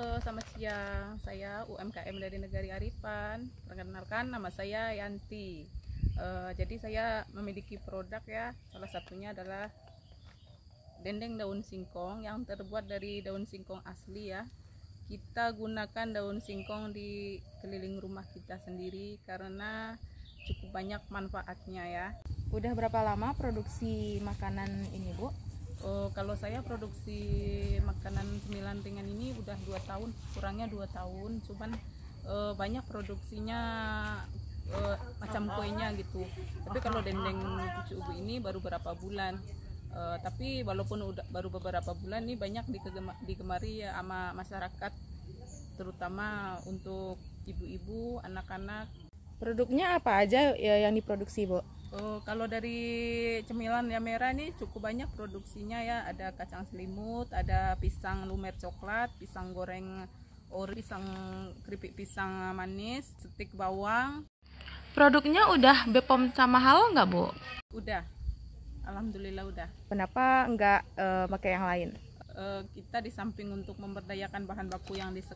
Halo, selamat siang. Saya UMKM dari Negari Aripan. Perkenalkan, nama saya Yanti. Jadi saya memiliki produk ya. Salah satunya adalah dendeng daun singkong yang terbuat dari daun singkong asli ya. Kita gunakan daun singkong di keliling rumah kita sendiri karena cukup banyak manfaatnya ya. Udah berapa lama produksi makanan ini, Bu? Kalau saya produksi makanan cemilan ringan ini udah 2 tahun, kurangnya 2 tahun, cuman banyak produksinya macam kuenya gitu. Tapi kalau dendeng pucuk ubi ini baru berapa bulan. Tapi walaupun baru beberapa bulan ini banyak digemari ya sama masyarakat, terutama untuk ibu-ibu, anak-anak. Produknya apa aja ya yang diproduksi, Bu? Kalau dari cemilan Yamera ini cukup banyak produksinya ya. Ada kacang selimut, ada pisang lumer coklat, pisang goreng ori, pisang keripik pisang manis, stik bawang. Produknya udah BPOM sama halal nggak, Bu? Udah, alhamdulillah udah. Kenapa nggak pakai yang lain? Kita di samping untuk memberdayakan bahan baku yang di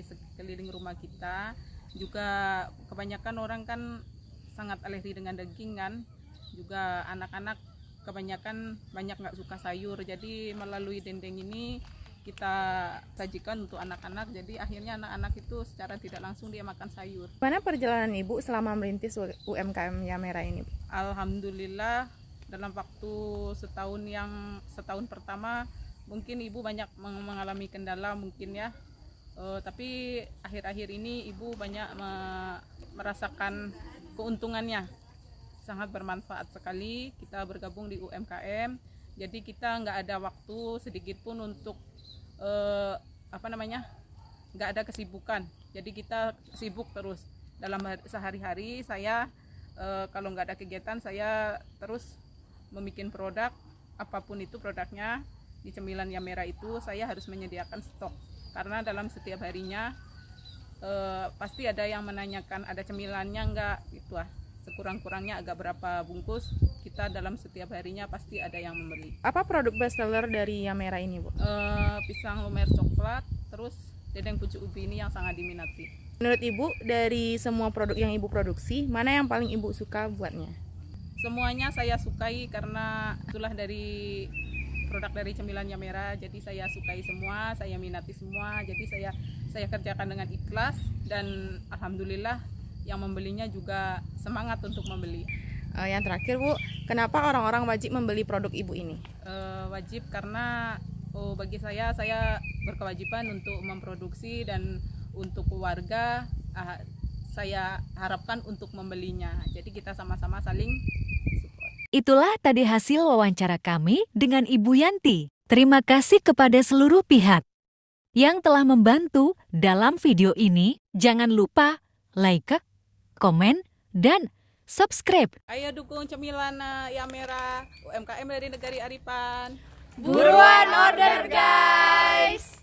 sekeliling rumah kita, juga kebanyakan orang kan sangat alergi dengan daging kan, juga anak-anak kebanyakan banyak nggak suka sayur. Jadi melalui dendeng ini kita sajikan untuk anak-anak, jadi akhirnya anak-anak itu secara tidak langsung dia makan sayur. Mana perjalanan Ibu selama merintis UMKM Yamera ini, Bu? Alhamdulillah dalam waktu setahun pertama mungkin ibu banyak mengalami kendala mungkin ya, tapi akhir-akhir ini ibu banyak merasakan keuntungannya. Sangat bermanfaat sekali kita bergabung di UMKM. Jadi kita nggak ada waktu sedikit pun untuk nggak ada kesibukan. Jadi kita sibuk terus dalam sehari-hari. Saya kalau nggak ada kegiatan saya terus membuat produk, apapun itu produknya. Di cemilan Yamera itu saya harus menyediakan stok karena dalam setiap harinya pasti ada yang menanyakan ada cemilannya enggak gitu ah. Sekurang-kurangnya agak berapa bungkus, kita dalam setiap harinya pasti ada yang membeli. Apa produk bestseller dari Yamera ini, Bu? Pisang lumer coklat, terus dendeng pucuk ubi ini yang sangat diminati. Menurut Ibu, dari semua produk yang Ibu produksi, mana yang paling Ibu suka buatnya? Semuanya saya sukai karena itulah dari produk dari cemilan Yamera, jadi saya sukai semua, saya minati semua, jadi saya kerjakan dengan ikhlas dan alhamdulillah yang membelinya juga semangat untuk membeli. Yang terakhir, Bu, kenapa orang-orang wajib membeli produk Ibu ini? Wajib karena bagi saya berkewajiban untuk memproduksi dan untuk keluarga saya harapkan untuk membelinya. Jadi kita sama-sama saling. Itulah tadi hasil wawancara kami dengan Ibu Yanti. Terima kasih kepada seluruh pihak yang telah membantu dalam video ini. Jangan lupa like, komen, dan subscribe. Ayo dukung cemilan Yamera, UMKM dari Negari Aripan. Buruan order, guys!